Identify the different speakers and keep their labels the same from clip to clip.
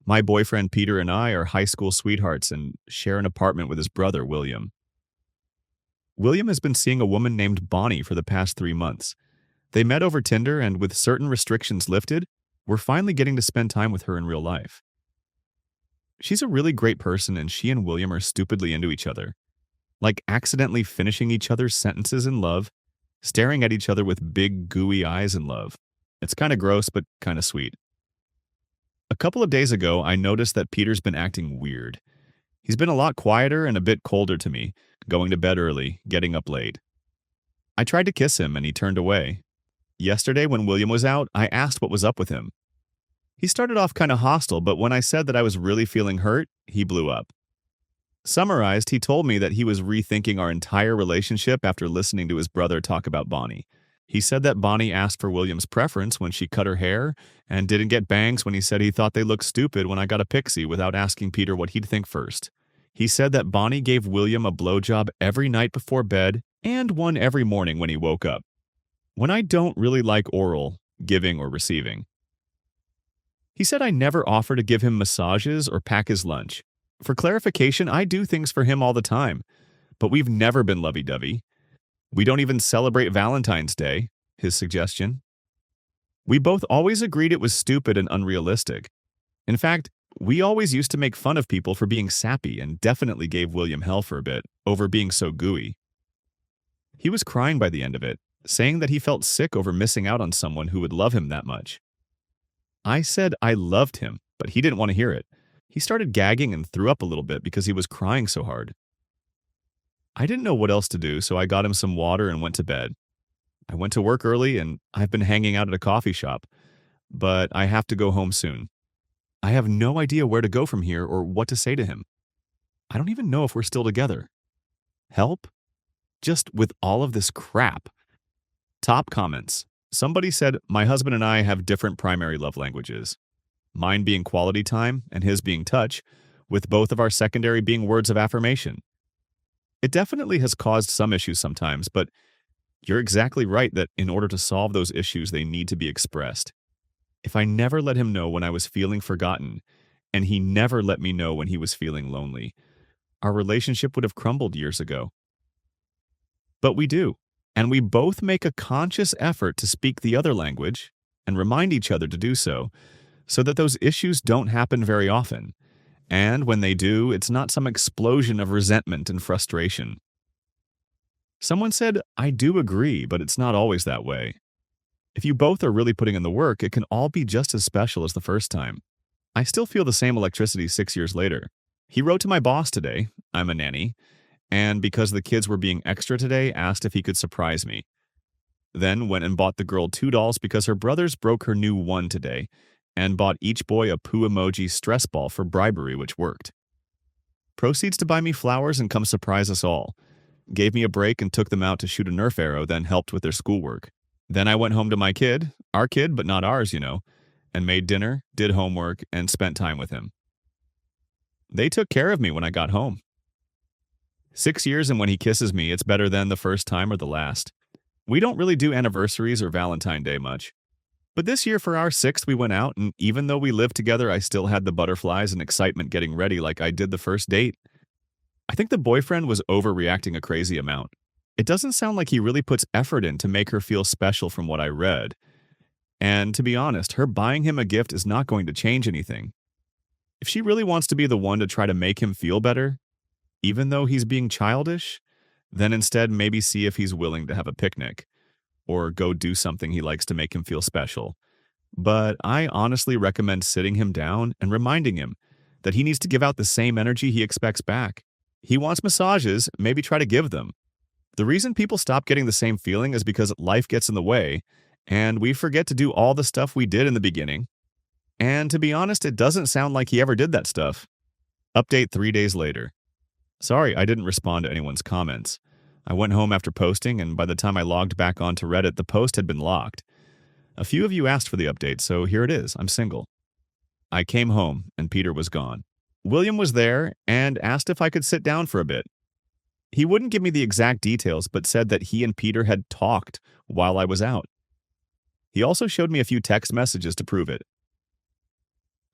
Speaker 1: My boyfriend Peter and I are high school sweethearts and share an apartment with his brother, William. William has been seeing a woman named Bonnie for the past 3 months. They met over Tinder, and with certain restrictions lifted, we're finally getting to spend time with her in real life. She's a really great person, and she and William are stupidly into each other, like accidentally finishing each other's sentences in love, staring at each other with big, gooey eyes in love. It's kind of gross, but kind of sweet. A couple of days ago, I noticed that Peter's been acting weird. He's been a lot quieter and a bit colder to me, going to bed early, getting up late. I tried to kiss him and he turned away. Yesterday, when William was out, I asked what was up with him. He started off kind of hostile, but when I said that I was really feeling hurt, he blew up. Summarized, he told me that he was rethinking our entire relationship after listening to his brother talk about Bonnie. He said that Bonnie asked for William's preference when she cut her hair and didn't get bangs when he said he thought they looked stupid when I got a pixie without asking Peter what he'd think first. He said that Bonnie gave William a blowjob every night before bed and one every morning when he woke up. When I don't really like oral, giving or receiving. He said I never offer to give him massages or pack his lunch. For clarification, I do things for him all the time, but we've never been lovey-dovey. We don't even celebrate Valentine's Day, his suggestion. We both always agreed it was stupid and unrealistic. In fact, we always used to make fun of people for being sappy and definitely gave William hell for a bit over being so gooey. He was crying by the end of it, saying that he felt sick over missing out on someone who would love him that much. I said I loved him, but he didn't want to hear it. He started gagging and threw up a little bit because he was crying so hard. I didn't know what else to do, so I got him some water and went to bed. I went to work early and I've been hanging out at a coffee shop, but I have to go home soon. I have no idea where to go from here or what to say to him. I don't even know if we're still together. Help? Just with all of this crap. Top comments. Somebody said, my husband and I have different primary love languages. Mine being quality time and his being touch, with both of our secondary being words of affirmation. It definitely has caused some issues sometimes, but you're exactly right that in order to solve those issues, they need to be expressed. If I never let him know when I was feeling forgotten, and he never let me know when he was feeling lonely, our relationship would have crumbled years ago. But we do, and we both make a conscious effort to speak the other language and remind each other to do so that those issues don't happen very often. And when they do, it's not some explosion of resentment and frustration. Someone said, I do agree, but it's not always that way. If you both are really putting in the work, it can all be just as special as the first time. I still feel the same electricity 6 years later. He wrote to my boss today, I'm a nanny, and because the kids were being extra today, asked if he could surprise me. Then went and bought the girl 2 dolls because her brothers broke her new one today, and bought each boy a poo emoji stress ball for bribery, which worked. Proceeds to buy me flowers and come surprise us all. Gave me a break and took them out to shoot a Nerf arrow, then helped with their schoolwork. Then I went home to my kid, our kid, but not ours, and made dinner, did homework, and spent time with him. They took care of me when I got home. 6 years and when he kisses me, it's better than the first time or the last. We don't really do anniversaries or Valentine's Day much. But this year for our 6th, we went out, and even though we lived together, I still had the butterflies and excitement getting ready like I did the first date. I think the boyfriend was overreacting a crazy amount. It doesn't sound like he really puts effort in to make her feel special from what I read. And to be honest, her buying him a gift is not going to change anything. If she really wants to be the one to try to make him feel better, even though he's being childish, then instead maybe see if he's willing to have a picnic. Or go do something he likes to make him feel special. But I honestly recommend sitting him down and reminding him that he needs to give out the same energy he expects back. He wants massages, maybe try to give them. The reason people stop getting the same feeling is because life gets in the way, and we forget to do all the stuff we did in the beginning. And to be honest, it doesn't sound like he ever did that stuff. Update 3 days later. Sorry, I didn't respond to anyone's comments. I went home after posting, and by the time I logged back onto Reddit, the post had been locked. A few of you asked for the update, so here it is. I'm single. I came home, and Peter was gone. William was there and asked if I could sit down for a bit. He wouldn't give me the exact details, but said that he and Peter had talked while I was out. He also showed me a few text messages to prove it.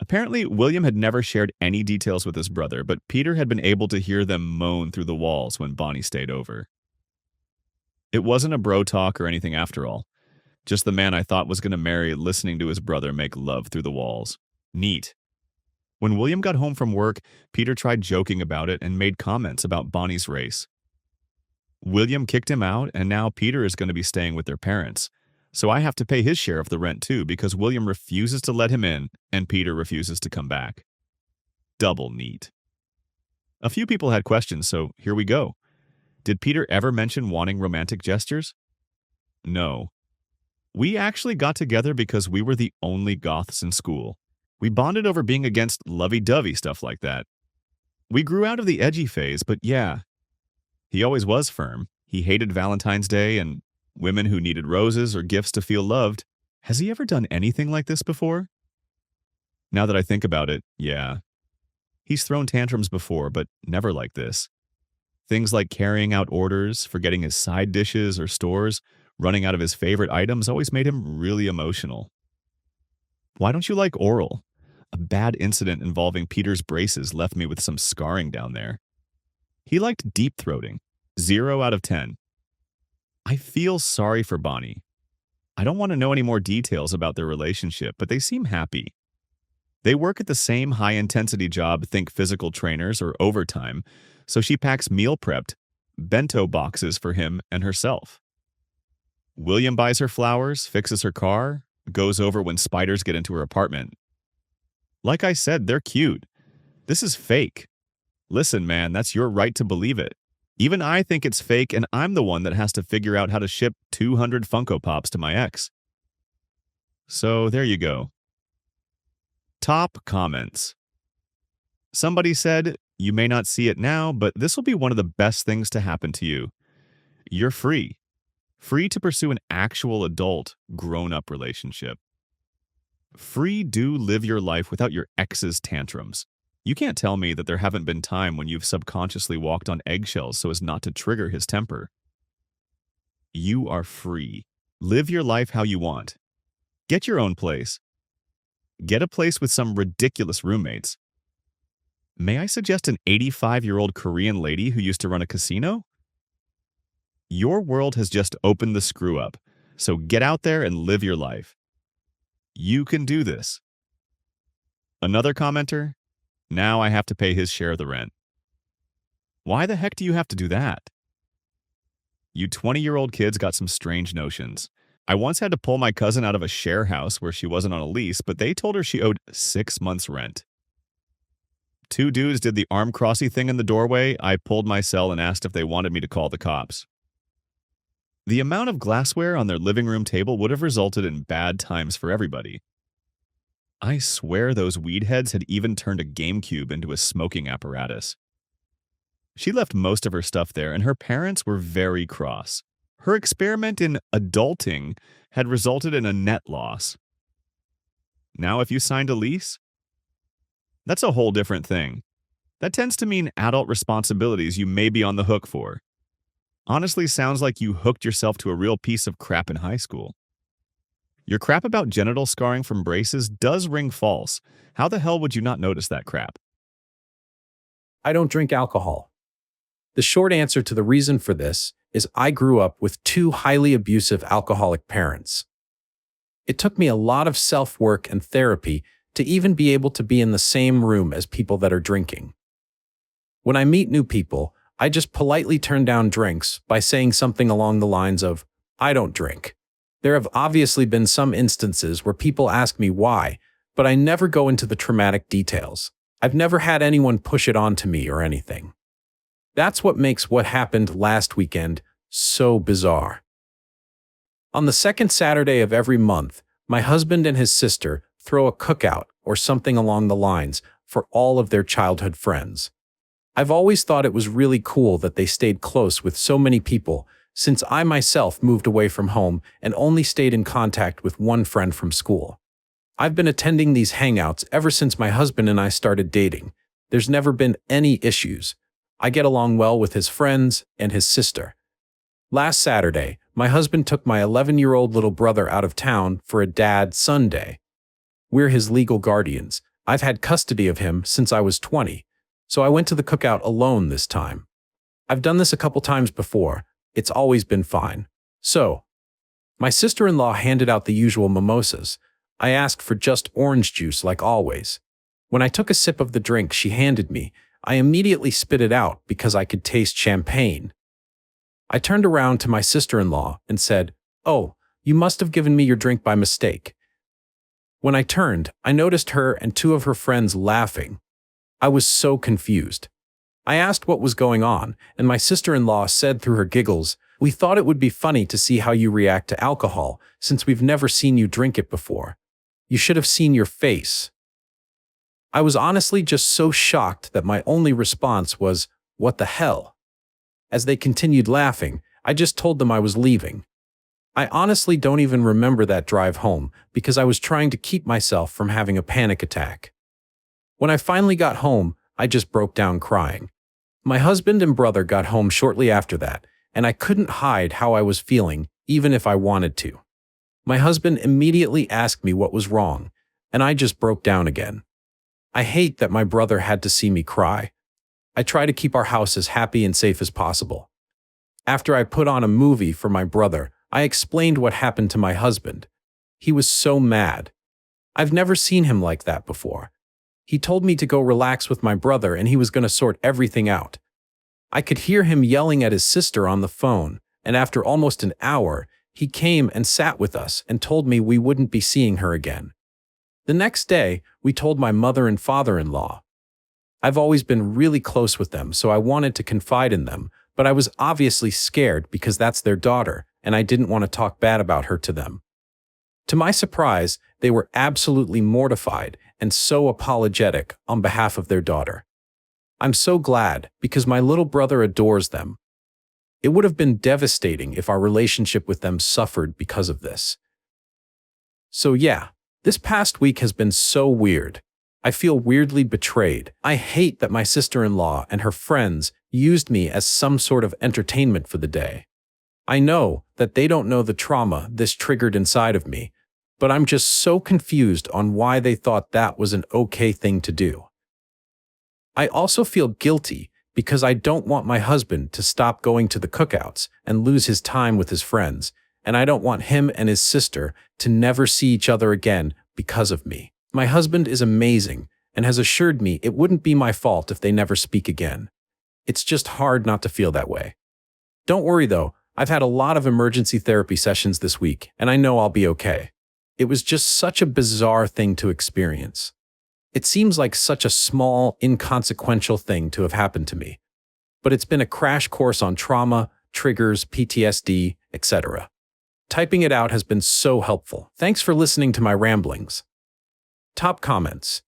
Speaker 1: Apparently, William had never shared any details with his brother, but Peter had been able to hear them moan through the walls when Bonnie stayed over. It wasn't a bro talk or anything after all. Just the man I thought was going to marry listening to his brother make love through the walls. Neat. When William got home from work, Peter tried joking about it and made comments about Bonnie's race. William kicked him out, and now Peter is going to be staying with their parents. So I have to pay his share of the rent too because William refuses to let him in and Peter refuses to come back. Double neat. A few people had questions, so here we go. Did Peter ever mention wanting romantic gestures? No. We actually got together because we were the only goths in school. We bonded over being against lovey-dovey stuff like that. We grew out of the edgy phase, but yeah. He always was firm. He hated Valentine's Day and women who needed roses or gifts to feel loved. Has he ever done anything like this before? Now that I think about it, yeah. He's thrown tantrums before, but never like this. Things like carrying out orders, forgetting his side dishes or stores, running out of his favorite items always made him really emotional. Why don't you like oral? A bad incident involving Peter's braces left me with some scarring down there. He liked deep-throating. 0 out of 10. I feel sorry for Bonnie. I don't want to know any more details about their relationship, but they seem happy. They work at the same high-intensity job, think physical trainers or overtime, so she packs meal-prepped bento boxes for him and herself. William buys her flowers, fixes her car, goes over when spiders get into her apartment. Like I said, they're cute. This is fake. Listen, man, that's your right to believe it. Even I think it's fake, and I'm the one that has to figure out how to ship 200 Funko Pops to my ex. So there you go. Top comments. Somebody said, "You may not see it now, but this will be one of the best things to happen to you. You're free. Free to pursue an actual adult, grown-up relationship. Free to live your life without your ex's tantrums. You can't tell me that there haven't been time when you've subconsciously walked on eggshells so as not to trigger his temper. You are free. Live your life how you want. Get your own place. Get a place with some ridiculous roommates. May I suggest an 85-year-old Korean lady who used to run a casino? Your world has just opened the screw up, so get out there and live your life. You can do this." Another commenter? Now I have to pay his share of the rent. Why the heck do you have to do that? You 20-year-old kids got some strange notions. I once had to pull my cousin out of a share house where she wasn't on a lease, but they told her she owed 6 months' rent. 2 dudes did the arm crossy thing in the doorway. I pulled my cell and asked if they wanted me to call the cops. The amount of glassware on their living room table would have resulted in bad times for everybody. I swear those weed heads had even turned a GameCube into a smoking apparatus. She left most of her stuff there, and her parents were very cross. Her experiment in adulting had resulted in a net loss. Now, if you signed a lease, that's a whole different thing. That tends to mean adult responsibilities you may be on the hook for. Honestly, sounds like you hooked yourself to a real piece of crap in high school. Your crap about genital scarring from braces does ring false. How the hell would you not notice that crap?
Speaker 2: I don't drink alcohol. The short answer to the reason for this is I grew up with 2 highly abusive alcoholic parents. It took me a lot of self-work and therapy to even be able to be in the same room as people that are drinking. When I meet new people, I just politely turn down drinks by saying something along the lines of, "I don't drink." There have obviously been some instances where people ask me why, but I never go into the traumatic details. I've never had anyone push it on to me or anything. That's what makes what happened last weekend so bizarre. On the second Saturday of every month, my husband and his sister throw a cookout or something along the lines for all of their childhood friends. I've always thought it was really cool that they stayed close with so many people, since I myself moved away from home and only stayed in contact with one friend from school. I've been attending these hangouts ever since my husband and I started dating. There's never been any issues. I get along well with his friends and his sister. Last Saturday, my husband took my 11-year-old little brother out of town for a dad-son day. We're his legal guardians, I've had custody of him since I was 20, so I went to the cookout alone this time. I've done this a couple times before. It's always been fine. So, my sister-in-law handed out the usual mimosas. I asked for just orange juice like always. When I took a sip of the drink she handed me, I immediately spit it out because I could taste champagne. I turned around to my sister-in-law and said, "Oh, you must have given me your drink by mistake." When I turned, I noticed her and two of her friends laughing. I was so confused. I asked what was going on, and my sister-in-law said through her giggles, "We thought it would be funny to see how you react to alcohol, since we've never seen you drink it before. You should have seen your face." I was honestly just so shocked that my only response was, "What the hell?" As they continued laughing, I just told them I was leaving. I honestly don't even remember that drive home because I was trying to keep myself from having a panic attack. When I finally got home, I just broke down crying. My husband and brother got home shortly after that, and I couldn't hide how I was feeling, even if I wanted to. My husband immediately asked me what was wrong, and I just broke down again. I hate that my brother had to see me cry. I try to keep our house as happy and safe as possible. After I put on a movie for my brother, I explained what happened to my husband. He was so mad. I've never seen him like that before. He told me to go relax with my brother and he was going to sort everything out. I could hear him yelling at his sister on the phone, and after almost an hour, he came and sat with us and told me we wouldn't be seeing her again. The next day, we told my mother and father-in-law. I've always been really close with them, so I wanted to confide in them, but I was obviously scared because that's their daughter, and I didn't want to talk bad about her to them. To my surprise, they were absolutely mortified and so apologetic on behalf of their daughter. I'm so glad because my little brother adores them. It would have been devastating if our relationship with them suffered because of this. So yeah, this past week has been so weird. I feel weirdly betrayed. I hate that my sister-in-law and her friends used me as some sort of entertainment for the day. I know that they don't know the trauma this triggered inside of me, but I'm just so confused on why they thought that was an okay thing to do. I also feel guilty because I don't want my husband to stop going to the cookouts and lose his time with his friends, and I don't want him and his sister to never see each other again because of me. My husband is amazing and has assured me it wouldn't be my fault if they never speak again. It's just hard not to feel that way. Don't worry though, I've had a lot of emergency therapy sessions this week, and I know I'll be okay. It was just such a bizarre thing to experience. It seems like such a small, inconsequential thing to have happened to me. But it's been a crash course on trauma, triggers, PTSD, etc. Typing it out has been so helpful. Thanks for listening to my ramblings. Top comments.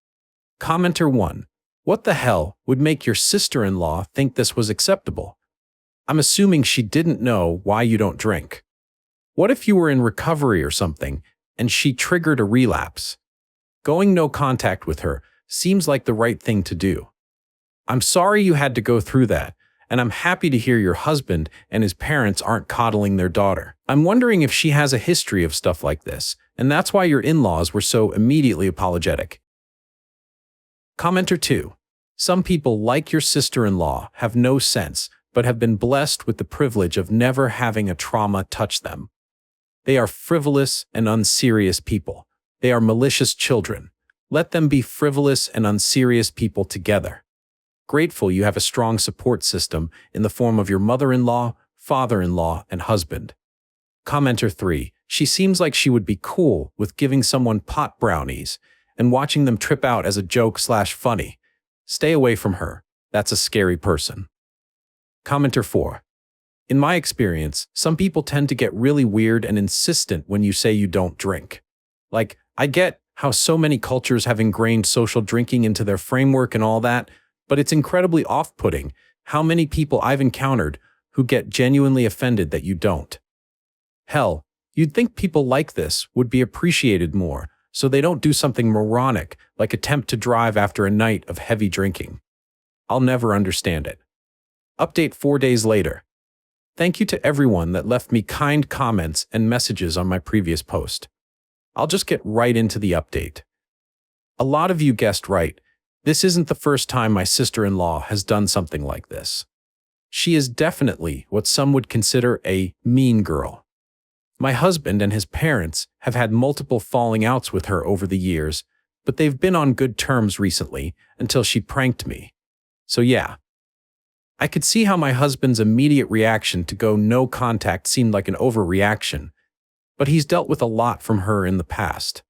Speaker 2: Commenter 1. What the hell would make your sister-in-law think this was acceptable? I'm assuming she didn't know why you don't drink. What if you were in recovery or something, and she triggered a relapse? Going no contact with her seems like the right thing to do. I'm sorry you had to go through that, and I'm happy to hear your husband and his parents aren't coddling their daughter. I'm wondering if she has a history of stuff like this, and that's why your in-laws were so immediately apologetic. Commenter 2. Some people like your sister-in-law have no sense, but have been blessed with the privilege of never having a trauma touch them. They are frivolous and unserious people. They are malicious children. Let them be frivolous and unserious people together. Grateful you have a strong support system in the form of your mother-in-law, father-in-law, and husband. Commenter 3. She seems like she would be cool with giving someone pot brownies and watching them trip out as a joke/funny. Stay away from her. That's a scary person. Commenter 4. In my experience, some people tend to get really weird and insistent when you say you don't drink. Like, I get how so many cultures have ingrained social drinking into their framework and all that, but it's incredibly off-putting how many people I've encountered who get genuinely offended that you don't. Hell, you'd think people like this would be appreciated more, so they don't do something moronic like attempt to drive after a night of heavy drinking. I'll never understand it. Update 4 days later. Thank you to everyone that left me kind comments and messages on my previous post. I'll just get right into the update. A lot of you guessed right. This isn't the first time my sister-in-law has done something like this. She is definitely what some would consider a mean girl. My husband and his parents have had multiple falling outs with her over the years, but they've been on good terms recently until she pranked me. So yeah, I could see how my husband's immediate reaction to go no contact seemed like an overreaction, but he's dealt with a lot from her in the past.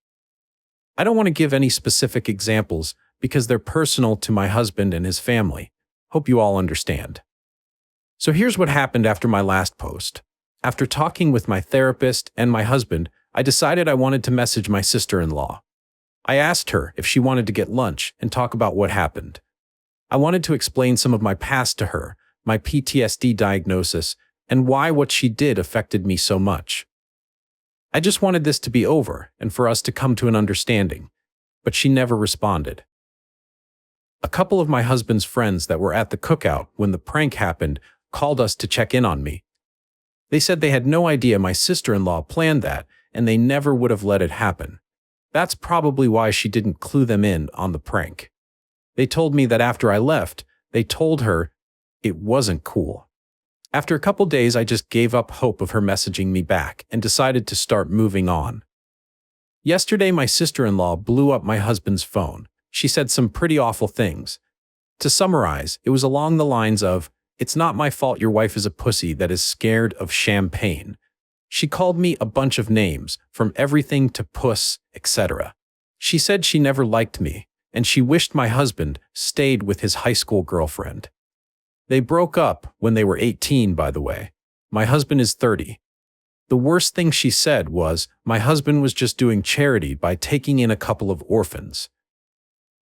Speaker 2: I don't want to give any specific examples because they're personal to my husband and his family. Hope you all understand. So here's what happened after my last post. After talking with my therapist and my husband, I decided I wanted to message my sister-in-law. I asked her if she wanted to get lunch and talk about what happened. I wanted to explain some of my past to her, my PTSD diagnosis, and why what she did affected me so much. I just wanted this to be over and for us to come to an understanding, but she never responded. A couple of my husband's friends that were at the cookout when the prank happened called us to check in on me. They said they had no idea my sister-in-law planned that and they never would have let it happen. That's probably why she didn't clue them in on the prank. They told me that after I left, they told her it wasn't cool. After a couple days, I just gave up hope of her messaging me back and decided to start moving on. Yesterday, my sister-in-law blew up my husband's phone. She said some pretty awful things. To summarize, it was along the lines of, "It's not my fault your wife is a pussy that is scared of champagne." She called me a bunch of names, from everything to puss, etc. She said she never liked me, and she wished my husband stayed with his high school girlfriend. They broke up when they were 18, by the way. My husband is 30. The worst thing she said was, my husband was just doing charity by taking in a couple of orphans.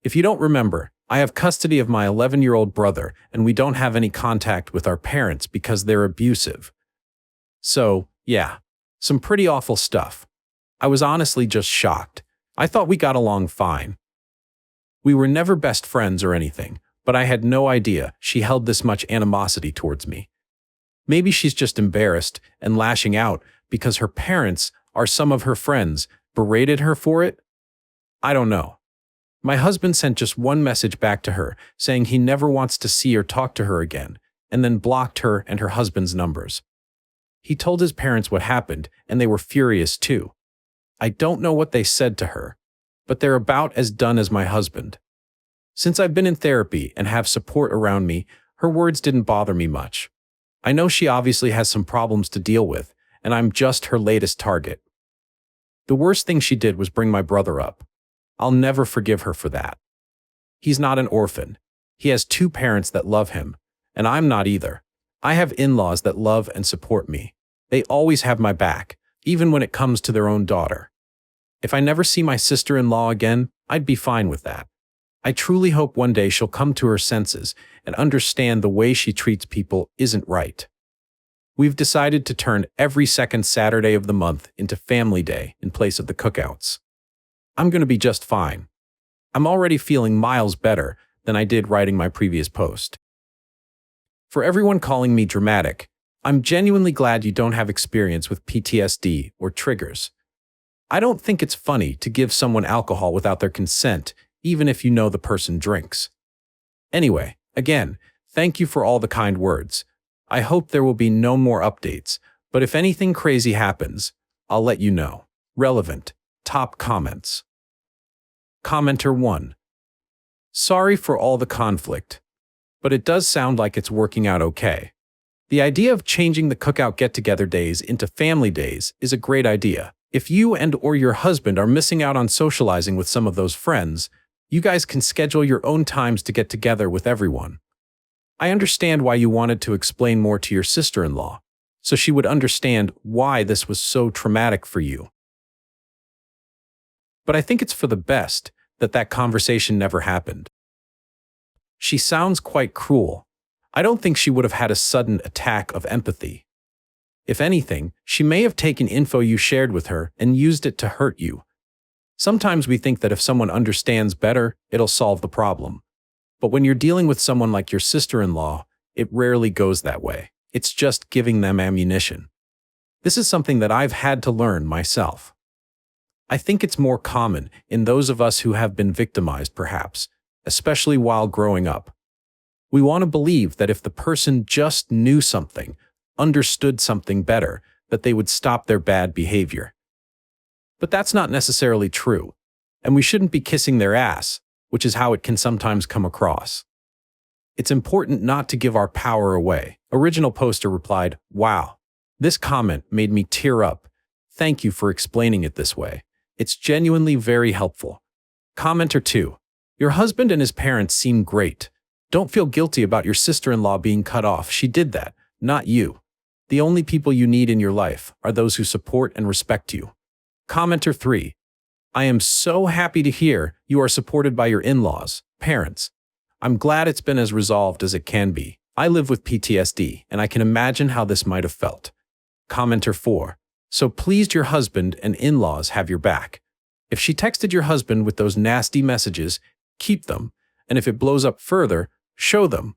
Speaker 2: If you don't remember, I have custody of my 11-year-old brother, and we don't have any contact with our parents because they're abusive. So, yeah, some pretty awful stuff. I was honestly just shocked. I thought we got along fine. We were never best friends or anything, but I had no idea she held this much animosity towards me. Maybe she's just embarrassed and lashing out because her parents or some of her friends berated her for it? I don't know. My husband sent just one message back to her saying he never wants to see or talk to her again, and then blocked her and her husband's numbers. He told his parents what happened, and they were furious too. I don't know what they said to her, but they're about as done as my husband. Since I've been in therapy and have support around me, her words didn't bother me much. I know she obviously has some problems to deal with, and I'm just her latest target. The worst thing she did was bring my brother up. I'll never forgive her for that. He's not an orphan. He has two parents that love him, and I'm not either. I have in-laws that love and support me. They always have my back, even when it comes to their own daughter. If I never see my sister-in-law again, I'd be fine with that. I truly hope one day she'll come to her senses and understand the way she treats people isn't right. We've decided to turn every second Saturday of the month into Family Day in place of the cookouts. I'm going to be just fine. I'm already feeling miles better than I did writing my previous post. For everyone calling me dramatic, I'm genuinely glad you don't have experience with PTSD or triggers. I don't think it's funny to give someone alcohol without their consent, even if you know the person drinks. Anyway, again, thank you for all the kind words. I hope there will be no more updates, but if anything crazy happens, I'll let you know. Relevant. Top comments. Commenter 1. Sorry for all the conflict, but it does sound like it's working out okay. The idea of changing the cookout get-together days into family days is a great idea. If you and or your husband are missing out on socializing with some of those friends, you guys can schedule your own times to get together with everyone. I understand why you wanted to explain more to your sister-in-law, so she would understand why this was so traumatic for you. But I think it's for the best that that conversation never happened. She sounds quite cruel. I don't think she would have had a sudden attack of empathy. If anything, she may have taken info you shared with her and used it to hurt you. Sometimes we think that if someone understands better, it'll solve the problem. But when you're dealing with someone like your sister-in-law, it rarely goes that way. It's just giving them ammunition. This is something that I've had to learn myself. I think it's more common in those of us who have been victimized, perhaps, especially while growing up. We want to believe that if the person just knew something, understood something better, that they would stop their bad behavior. But that's not necessarily true, and we shouldn't be kissing their ass, which is how it can sometimes come across. It's important not to give our power away. Original poster replied, "Wow, this comment made me tear up. Thank you for explaining it this way. It's genuinely very helpful." Commenter 2, "Your husband and his parents seem great. Don't feel guilty about your sister-in-law being cut off. She did that, not you. The only people you need in your life are those who support and respect you." Commenter 3, "I am so happy to hear you are supported by your in-laws, parents. I'm glad it's been as resolved as it can be. I live with PTSD, and I can imagine how this might have felt." Commenter 4, "So pleased your husband and in-laws have your back. If she texted your husband with those nasty messages, keep them, and if it blows up further, show them.